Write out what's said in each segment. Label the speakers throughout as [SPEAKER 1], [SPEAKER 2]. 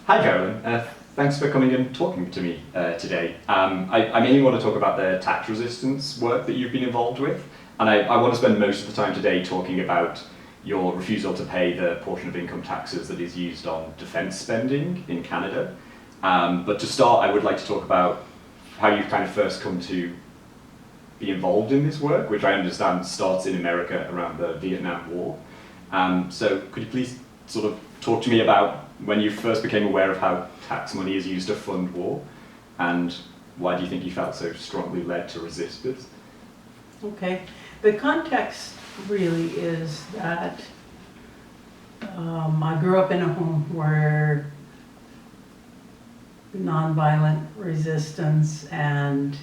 [SPEAKER 1] Hi, Jerilynn. Thanks for coming and talking to me today. I mainly want to talk about the tax resistance work that you've been involved with, and I want to spend most of the time today talking about your refusal to pay the portion of income taxes that is used on defence spending in Canada. But to start, I would like to talk about how you've kind of first come to be involved in this work, which I understand starts in America around the Vietnam War. So could you please sort of talk to me about when you first became aware of how tax money is used to fund war, and why do you think you felt so strongly led to resist it?
[SPEAKER 2] Okay, the context really is that I grew up in a home where nonviolent resistance and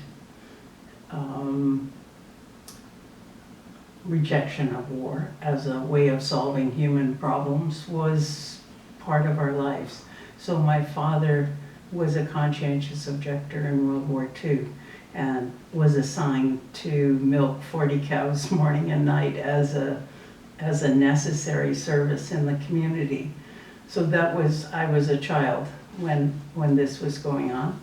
[SPEAKER 2] rejection of war as a way of solving human problems was part of our lives. So my father was a conscientious objector in World War II and was assigned to milk 40 cows morning and night as a necessary service in the community. So I was a child when this was going on.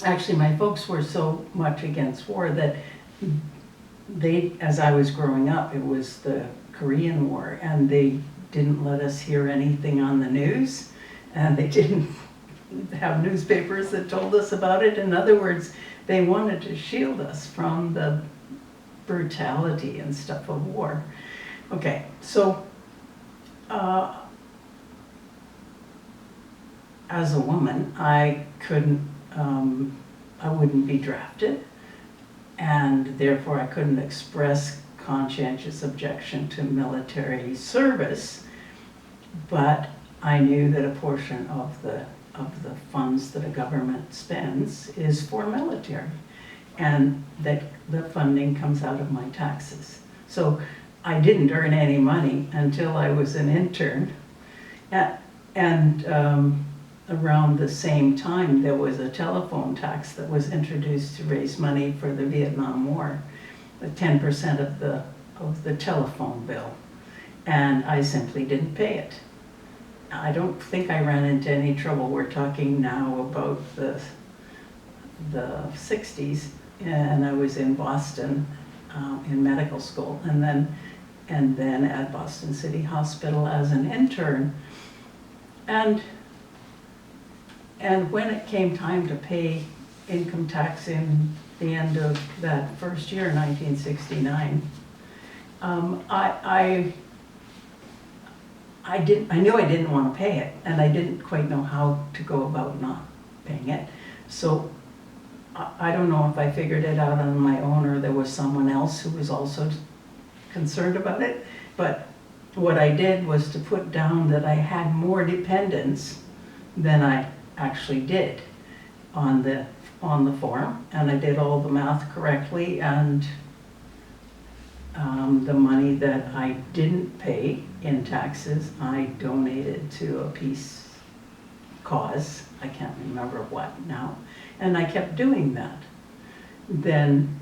[SPEAKER 2] Actually, my folks were so much against war that as I was growing up, it was the Korean War, and they didn't let us hear anything on the news, and they didn't have newspapers that told us about it. In other words, they wanted to shield us from the brutality and stuff of war. Okay, so as a woman, I wouldn't be drafted, and therefore I couldn't express conscientious objection to military service, but I knew that a portion of the funds that a government spends is for military, and that the funding comes out of my taxes. So I didn't earn any money until I was an intern, and around the same time there was a telephone tax that was introduced to raise money for the Vietnam War, 10% of the telephone bill, and I simply didn't pay it. I don't think I ran into any trouble. We're talking now about the 60s, and I was in Boston in medical school, and then at Boston City Hospital as an intern, and when it came time to pay income tax in the end of that first year, 1969, I knew I didn't want to pay it, and I didn't quite know how to go about not paying it. So I don't know if I figured it out on my own or there was someone else who was also concerned about it, but what I did was to put down that I had more dependents than I actually did on the form, and I did all the math correctly, and the money that I didn't pay in taxes I donated to a peace cause. I can't remember what now, and I kept doing that. Then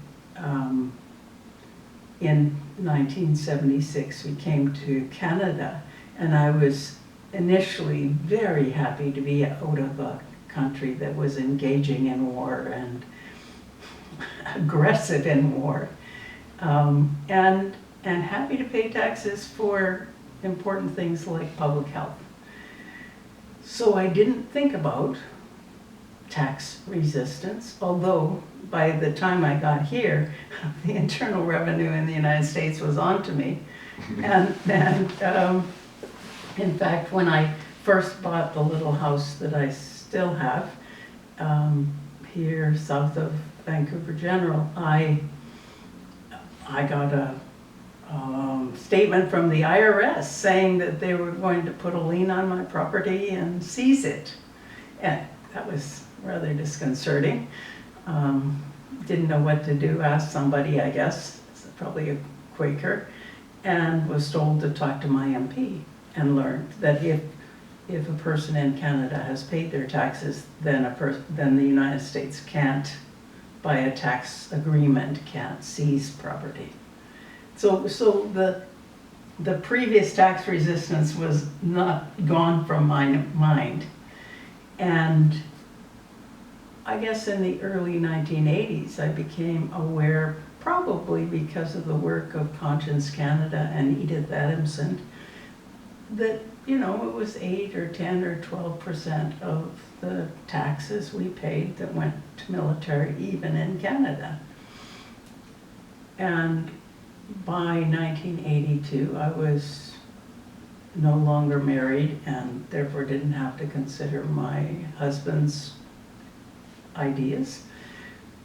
[SPEAKER 2] in 1976 we came to Canada, and I was initially very happy to be out of a country that was engaging in war and aggressive in war, and happy to pay taxes for important things like public health. So I didn't think about tax resistance, although by the time I got here, the Internal Revenue in the United States was on to me. And in fact, when I first bought the little house that I still have here south of Vancouver General, I got a statement from the IRS saying that they were going to put a lien on my property and seize it. And that was rather disconcerting. Didn't know what to do, asked somebody, I guess, probably a Quaker, and was told to talk to my MP, and learned that if a person in Canada has paid their taxes, then the United States can't, by a tax agreement, can't seize property. So the previous tax resistance was not gone from my mind. And I guess in the early 1980s, I became aware, probably because of the work of Conscience Canada and Edith Adamson, that, you know, it was 8 or 10 or 12% of the taxes we paid that went to military, even in Canada. And by 1982, I was no longer married and therefore didn't have to consider my husband's ideas.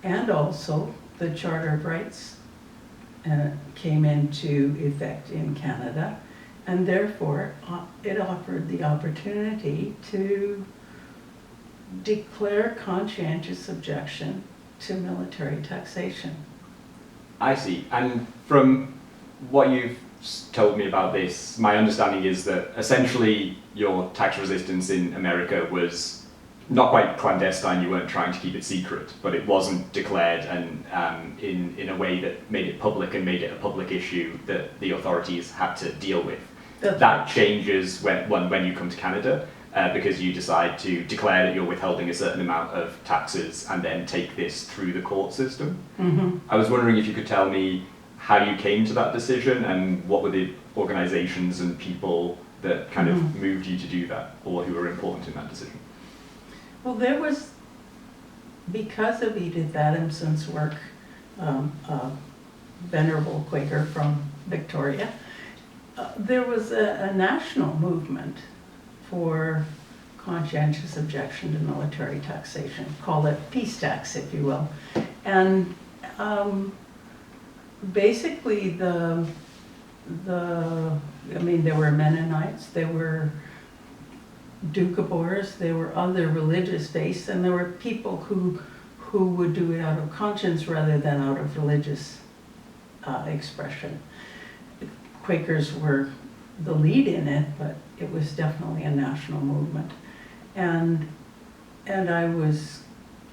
[SPEAKER 2] And also the Charter of Rights came into effect in Canada, and therefore it offered the opportunity to declare conscientious objection to military taxation.
[SPEAKER 1] I see. And from what you've told me about this, my understanding is that essentially your tax resistance in America was not quite clandestine. You weren't trying to keep it secret, but it wasn't declared and in a way that made it public and made it a public issue that the authorities had to deal with. That changes when you come to Canada, because you decide to declare that you're withholding a certain amount of taxes and then take this through the court system.
[SPEAKER 2] Mm-hmm.
[SPEAKER 1] I was wondering if you could tell me how you came to that decision and what were the organizations and people that kind of moved you to do that, or who were important in that decision.
[SPEAKER 2] Well, there was, because of Edith Adamson's work, a venerable Quaker from Victoria, there was a national movement for conscientious objection to military taxation. Call it peace tax, if you will. And basically there were Mennonites, there were Doukhobors, there were other religious faiths, and there were people who would do it out of conscience rather than out of religious expression. Quakers were the lead in it, but it was definitely a national movement. And I was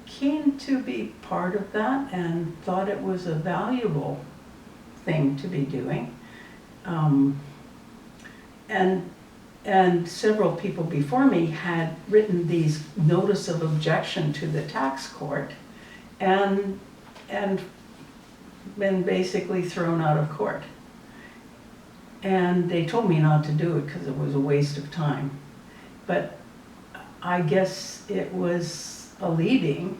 [SPEAKER 2] keen to be part of that and thought it was a valuable thing to be doing. And several people before me had written these notice of objection to the tax court and been basically thrown out of court. And they told me not to do it because it was a waste of time. But I guess it was a leading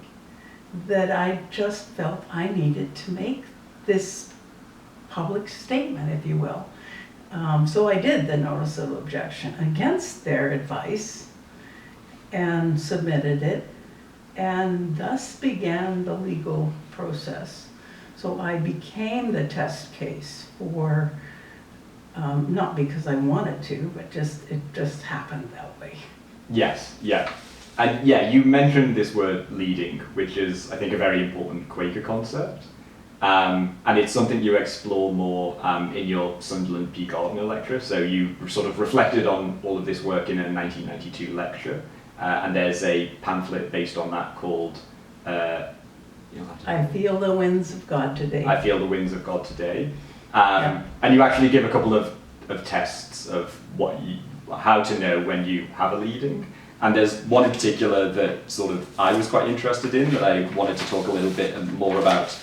[SPEAKER 2] that I just felt I needed to make this public statement, if you will. So I did the notice of objection against their advice and submitted it, and thus began the legal process. So I became the test case for, not because I wanted to, but it just happened that way.
[SPEAKER 1] Yes, yeah. And yeah, you mentioned this word leading, which is, I think, a very important Quaker concept. And it's something you explore more in your Sunderland P. Gardner lecture. So you sort of reflected on all of this work in a 1992 lecture. And there's a pamphlet based on that called
[SPEAKER 2] I Feel the Winds of God Today.
[SPEAKER 1] I Feel the Winds of God Today. And you actually give a couple of tests of how to know when you have a leading. And there's one in particular that sort of I was quite interested in that I wanted to talk a little bit more about.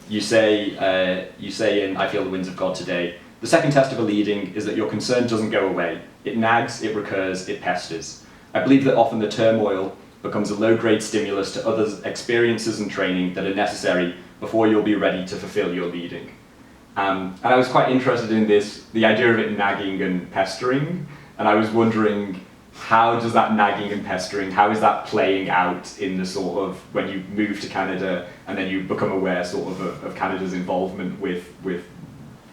[SPEAKER 1] You say in I Feel the Winds of God Today, the second test of a leading is that your concern doesn't go away. It nags, it recurs, it pesters. I believe that often the turmoil becomes a low-grade stimulus to others' experiences and training that are necessary before you'll be ready to fulfill your leading. And I was quite interested in the idea of it nagging and pestering, and I was wondering, how does that nagging and pestering, how is that playing out in the sort of, when you move to Canada and then you become aware sort of Canada's involvement with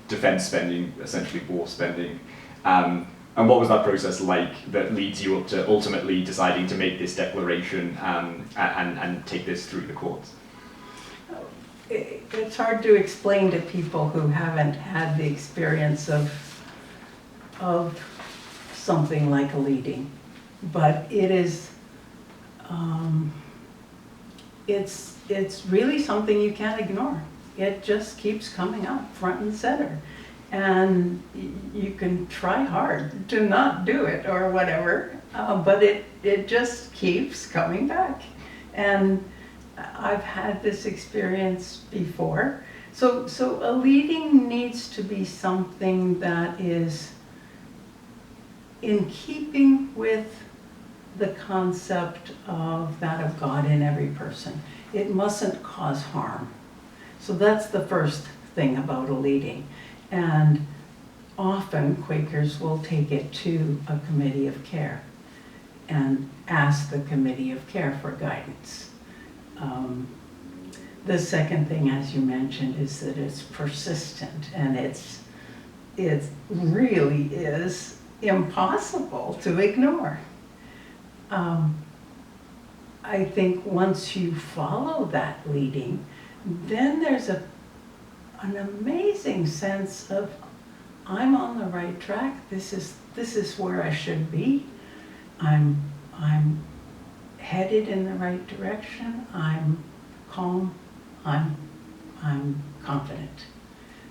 [SPEAKER 1] defence spending, essentially war spending, and what was that process like that leads you up to ultimately deciding to make this declaration and take this through the courts?
[SPEAKER 2] It's hard to explain to people who haven't had the experience of something like a leading, but it is, it's really something you can't ignore. It just keeps coming up front and center. And you can try hard to not do it or whatever, but it just keeps coming back. And I've had this experience before. So a leading needs to be something that is in keeping with the concept of that of God in every person. It mustn't cause harm. So that's the first thing about a leading. And often Quakers will take it to a committee of care and ask the committee of care for guidance. The second thing, as you mentioned, is that it's persistent, and it really is impossible to ignore. I think once you follow that leading, then there's an amazing sense of, I'm on the right track. This is where I should be. I'm headed in the right direction. I'm calm. I'm confident.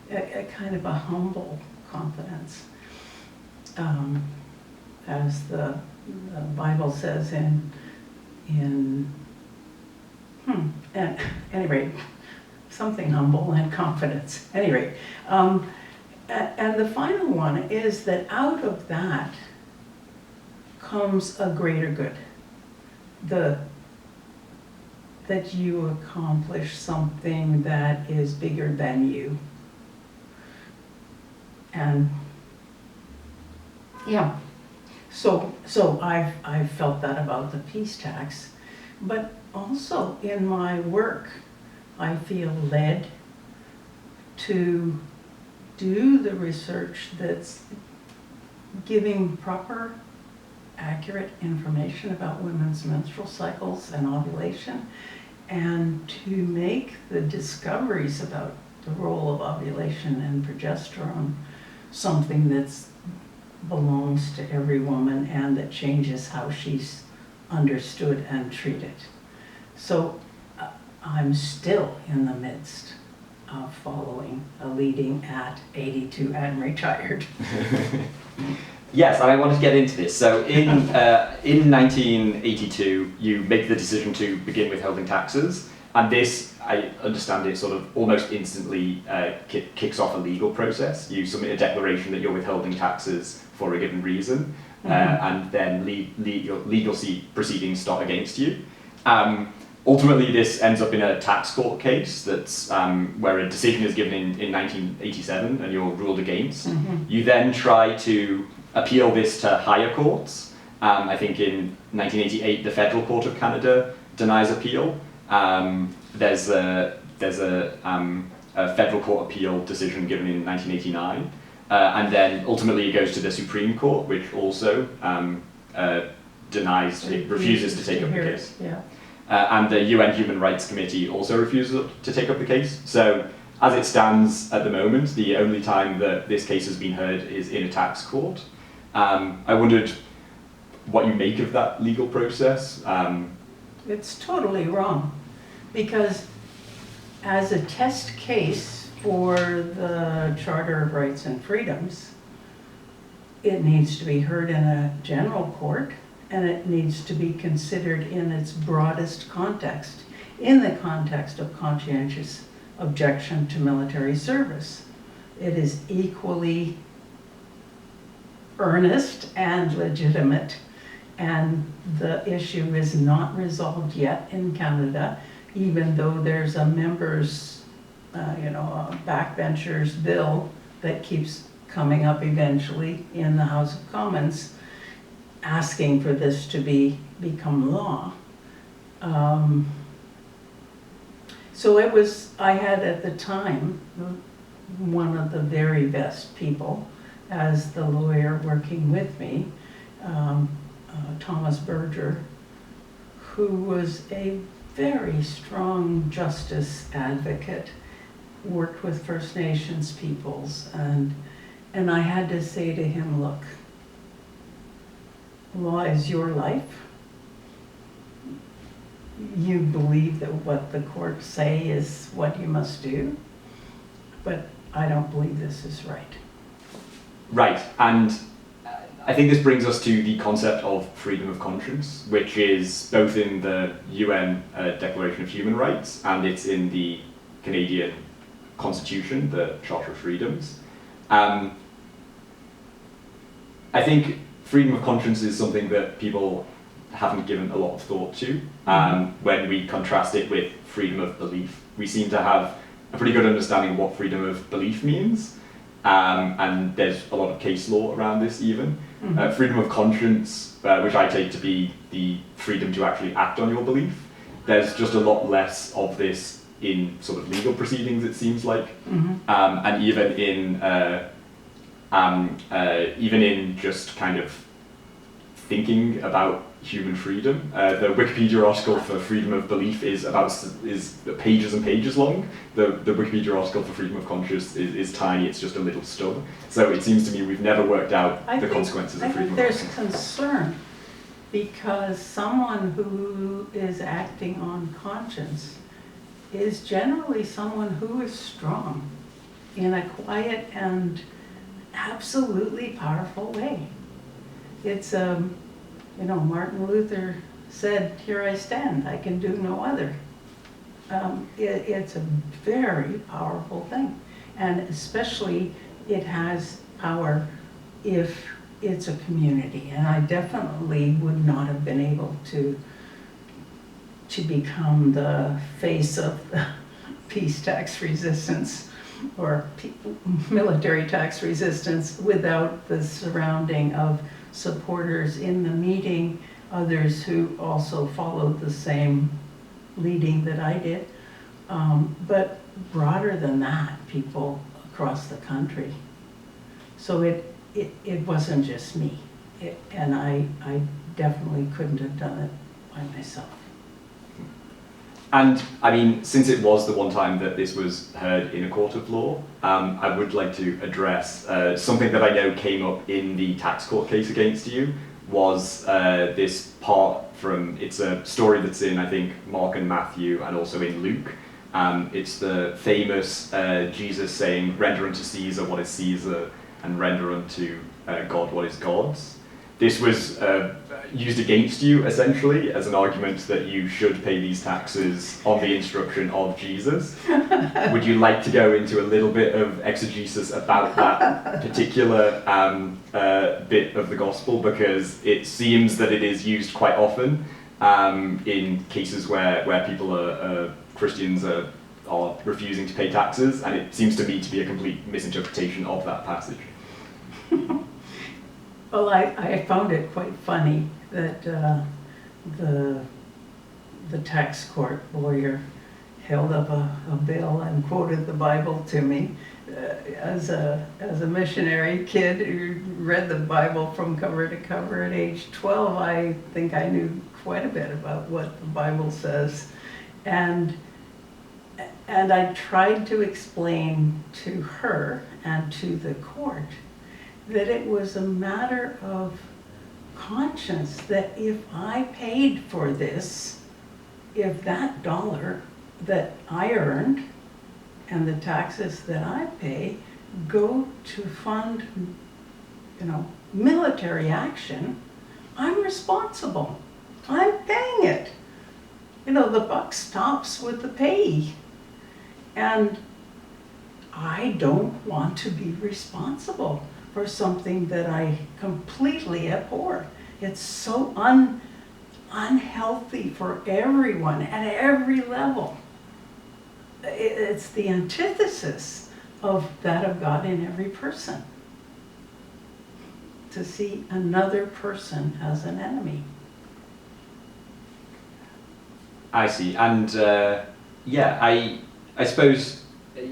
[SPEAKER 2] A kind of a humble confidence, as the Bible says at any rate, something humble and confidence. Anyway, and the final one is that out of that comes a greater good. That you accomplish something that is bigger than you. And yeah, so I've felt that about the peace tax, but also in my work, I feel led to do the research that's giving proper, accurate information about women's menstrual cycles and ovulation, and to make the discoveries about the role of ovulation and progesterone something that belongs to every woman and that changes how she's understood and treated. So I'm still in the midst of following a leading at 82 and retired.
[SPEAKER 1] Yes, I wanted to get into this. So in 1982, you make the decision to begin withholding taxes, and this, I understand it, sort of almost instantly kicks off a legal process. You submit a declaration that you're withholding taxes for a given reason, and then your legal proceedings start against you. Ultimately, this ends up in a tax court case that's where a decision is given in 1987, and you're ruled against. You then try to appeal this to higher courts. I think in 1988, the Federal Court of Canada denies appeal. There's a Federal Court appeal decision given in 1989. And then ultimately it goes to the Supreme Court, which also refuses to take up the case.
[SPEAKER 2] Yeah.
[SPEAKER 1] And the UN Human Rights Committee also refuses to take up the case. So as it stands at the moment, the only time that this case has been heard is in a tax court. I wondered what you make of that legal process.
[SPEAKER 2] It's totally wrong, because as a test case for the Charter of Rights and Freedoms, it needs to be heard in a general court, and it needs to be considered in its broadest context, in the context of conscientious objection to military service. It is equally earnest and legitimate, and the issue is not resolved yet in Canada, even though there's a members, a backbenchers bill that keeps coming up eventually in the House of Commons, asking for this to become law. So I had at the time one of the very best people as the lawyer working with me, Thomas Berger, who was a very strong justice advocate, worked with First Nations peoples, and I had to say to him, look, law is your life. You believe that what the courts say is what you must do, but I don't believe this is right.
[SPEAKER 1] Right, and I think this brings us to the concept of freedom of conscience, which is both in the UN Declaration of Human Rights and it's in the Canadian Constitution, the Charter of Freedoms. I think freedom of conscience is something that people haven't given a lot of thought to. When we contrast it with freedom of belief, we seem to have a pretty good understanding of what freedom of belief means. And there's a lot of case law around this even. Freedom of conscience, which I take to be the freedom to actually act on your belief. There's just a lot less of this in sort of legal proceedings, it seems like. And even in just kind of thinking about human freedom. The Wikipedia article for freedom of belief is pages and pages long. The Wikipedia article for freedom of conscience is tiny, it's just a little stub. So it seems to me we've never worked out the consequences of freedom of conscience.
[SPEAKER 2] There's concern because someone who is acting on conscience is generally someone who is strong in a quiet and absolutely powerful way. It's Martin Luther said, "Here I stand, I can do no other." It's a very powerful thing, and especially it has power if it's a community. And I definitely would not have been able to become the face of the peace tax resistance or military tax resistance without the surrounding of supporters in the meeting, others who also followed the same leading that I did. But broader than that, people across the country. So it wasn't just me. And I definitely couldn't have done it by myself.
[SPEAKER 1] And I mean, since it was the one time that this was heard in a court of law, I would like to address something that I know came up in the tax court case against you, was this part from, it's a story that's in, I think, Mark and Matthew and also in Luke. It's the famous Jesus saying, "Render unto Caesar what is Caesar, and render unto God what is God's." This was used against you, essentially, as an argument that you should pay these taxes on the instruction of Jesus. Would you like to go into a little bit of exegesis about that particular bit of the gospel? Because it seems that it is used quite often in cases where people Christians are refusing to pay taxes, and it seems to me to be a complete misinterpretation of that passage.
[SPEAKER 2] Well, I found it quite funny that the tax court lawyer held up a bill and quoted the Bible to me. As a missionary kid who read the Bible from cover to cover at age 12, I think I knew quite a bit about what the Bible says. And I tried to explain to her and to the court that it was a matter of conscience, that if I paid for this, if that dollar that I earned and the taxes that I pay go to fund, military action, I'm responsible. I'm paying it. The buck stops with the payee. And I don't want to be responsible for something that I completely abhor. It's so unhealthy for everyone at every level. It's the antithesis of that of God in every person. To see another person as an enemy.
[SPEAKER 1] I see, and I suppose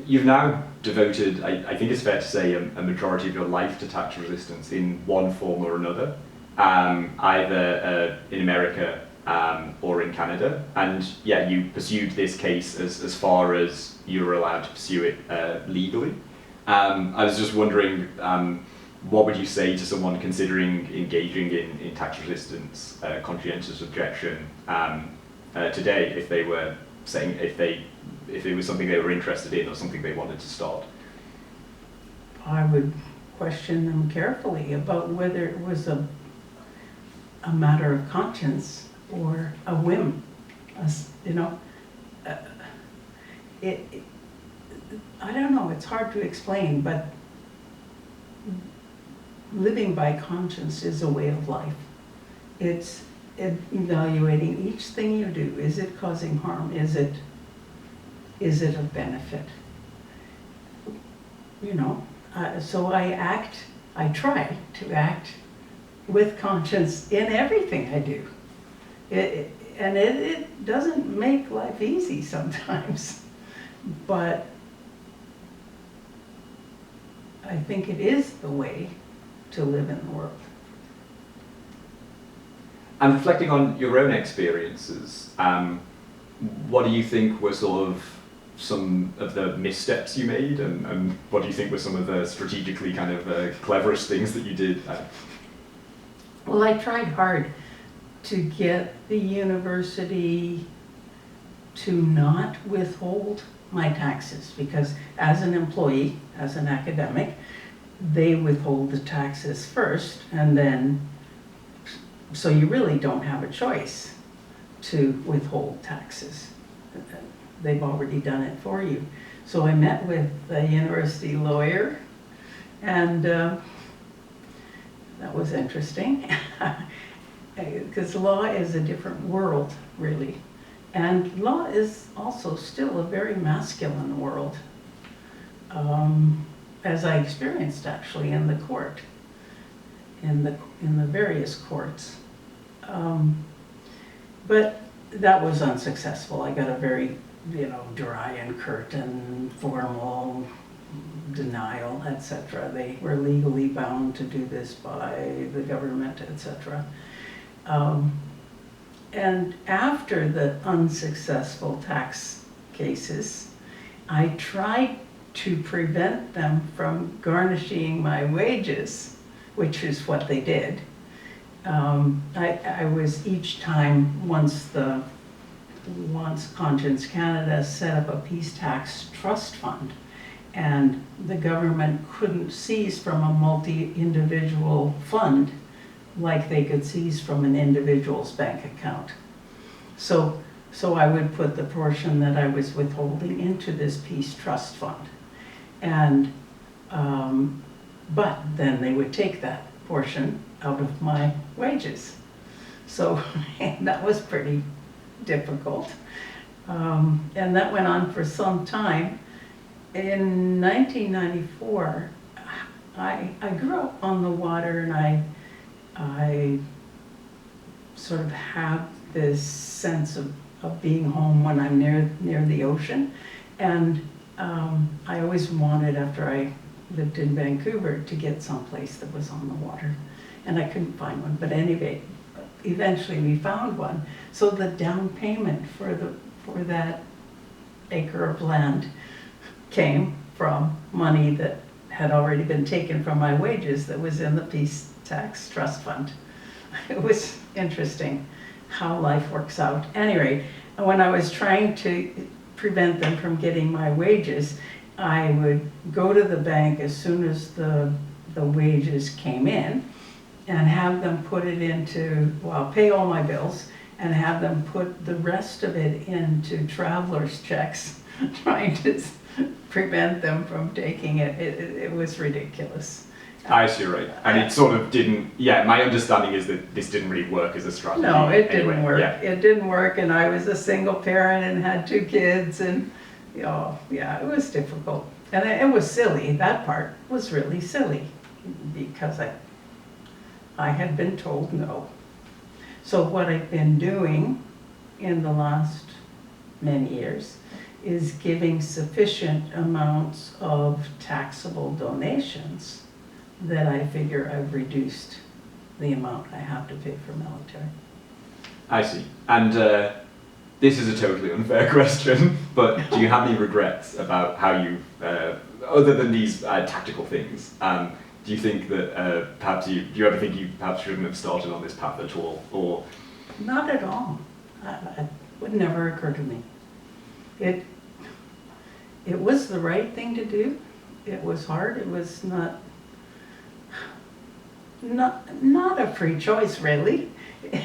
[SPEAKER 1] you've now devoted, I think it's fair to say, a majority of your life to tax resistance in one form or another, either in America or in Canada. And you pursued this case as far as you were allowed to pursue it legally. I was just wondering, what would you say to someone considering engaging in tax resistance, conscientious objection today, if they were saying, if it was something they were interested in or something they wanted to start?
[SPEAKER 2] I would question them carefully about whether it was a matter of conscience or a whim. You know, I don't know, it's hard to explain, but living by conscience is a way of life. It's evaluating each thing you do. Is it causing harm? Is it of benefit? You know, so I try to act with conscience in everything I do. It doesn't make life easy sometimes, but I think it is the way to live in the world.
[SPEAKER 1] And reflecting on your own experiences, what do you think were sort of some of the missteps you made, and what do you think were some of the strategically kind of cleverest things that you did?
[SPEAKER 2] Well, I tried hard to get the university to not withhold my taxes, because as an employee, as an academic, they withhold the taxes first, and then, so you really don't have a choice to withhold taxes. They've already done it for you. So I met with the university lawyer, and that was interesting, because law is a different world, really. And law is also still a very masculine world, as I experienced actually in the court, in the various courts. But that was unsuccessful. I got a very, dry and curt and formal denial, etc. They were legally bound to do this by the government, etc. And after the unsuccessful tax cases, I tried to prevent them from garnishing my wages, which is what they did. I was each time, once Conscience Canada set up a peace tax trust fund, and the government couldn't seize from a multi-individual fund like they could seize from an individual's bank account. So I would put the portion that I was withholding into this peace trust fund. And, but then they would take that portion out of my wages. So that was pretty difficult. And that went on for some time. In 1994, I grew up on the water, and I sort of have this sense of being home when I'm near the ocean. And I always wanted, after I lived in Vancouver, to get someplace that was on the water. And I couldn't find one, but anyway, eventually we found one. So the down payment for that acre of land came from money that had already been taken from my wages that was in the Peace Tax Trust Fund. It was interesting how life works out. Anyway, when I was trying to prevent them from getting my wages, I would go to the bank as soon as the wages came in and have them put it into, well, pay all my bills and have them put the rest of it into traveler's checks, trying to prevent them from taking it. It was ridiculous.
[SPEAKER 1] I see, right. And it sort of didn't, my understanding is that this didn't really work as a strategy.
[SPEAKER 2] No, it didn't
[SPEAKER 1] anyway.
[SPEAKER 2] work.
[SPEAKER 1] Yeah.
[SPEAKER 2] It didn't work, and I was a single parent and had 2 kids, and it was difficult. And it was silly. That part was really silly, because I had been told no. So what I've been doing in the last many years is giving sufficient amounts of taxable donations that I figure I've reduced the amount I have to pay for military.
[SPEAKER 1] I see. And this is a totally unfair question, but do you have any regrets about how you, other than these tactical things, do you think that perhaps do you ever think you perhaps shouldn't have started on this path at all, or?
[SPEAKER 2] Not at all. It would never occur to me. It was the right thing to do. It was hard. It was not not a free choice really,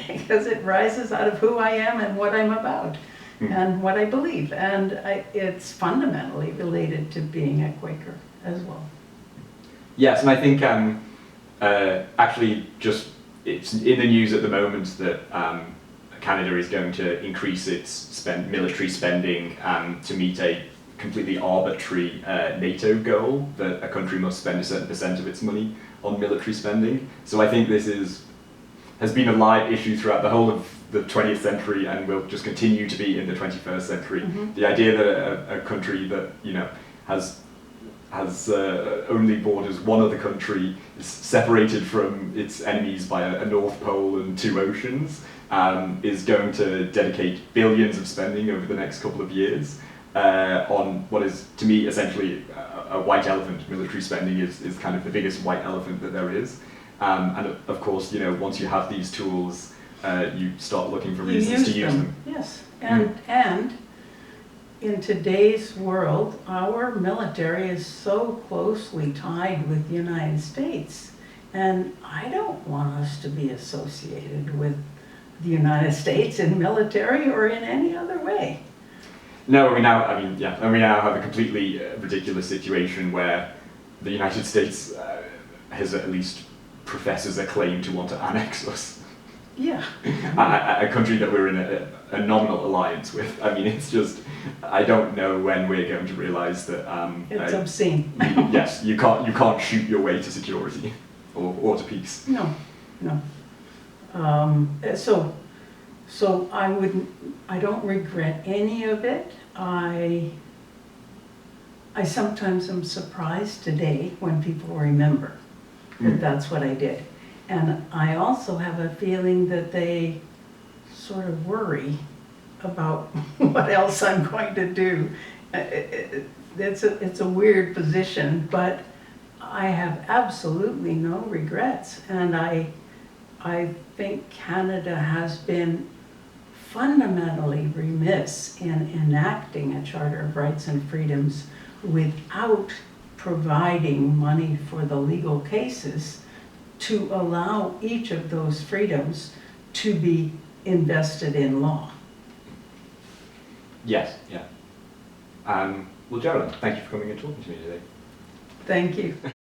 [SPEAKER 2] because it rises out of who I am and what I'm about and what I believe. And it's fundamentally related to being a Quaker as well.
[SPEAKER 1] Yes, and I think actually just it's in the news at the moment that Canada is going to increase its military spending to meet a completely arbitrary NATO goal that a country must spend a certain percent of its money on military spending. So I think this has been a live issue throughout the whole of the 20th century and will just continue to be in the 21st century. The idea that a country that has only borders one other country, is separated from its enemies by a North Pole and 2 oceans, is going to dedicate billions of spending over the next couple of years on what is, to me, essentially a white elephant. Military spending is kind of the biggest white elephant that there is. And of course, once you have these tools, you start looking for reasons to use them.
[SPEAKER 2] Yes, and in today's world, our military is so closely tied with the United States, and I don't want us to be associated with the United States in military or in any other way.
[SPEAKER 1] No, we now have a completely ridiculous situation where the United States has at least professes a claim to want to annex us.
[SPEAKER 2] Yeah.
[SPEAKER 1] A country that we're in a nominal alliance with. I mean, it's just, I don't know when we're going to realise that.
[SPEAKER 2] It's obscene.
[SPEAKER 1] Yes, you can't shoot your way to security or to peace.
[SPEAKER 2] No. So I don't regret any of it. I sometimes am surprised today when people remember that that's what I did. And I also have a feeling that they sort of worry about what else I'm going to do. It's a weird position, but I have absolutely no regrets. And I think Canada has been fundamentally remiss in enacting a Charter of Rights and Freedoms without providing money for the legal cases to allow each of those freedoms to be invested in law.
[SPEAKER 1] Yes, yeah. Well, Jerilynn, thank you for coming and talking to me today.
[SPEAKER 2] Thank you.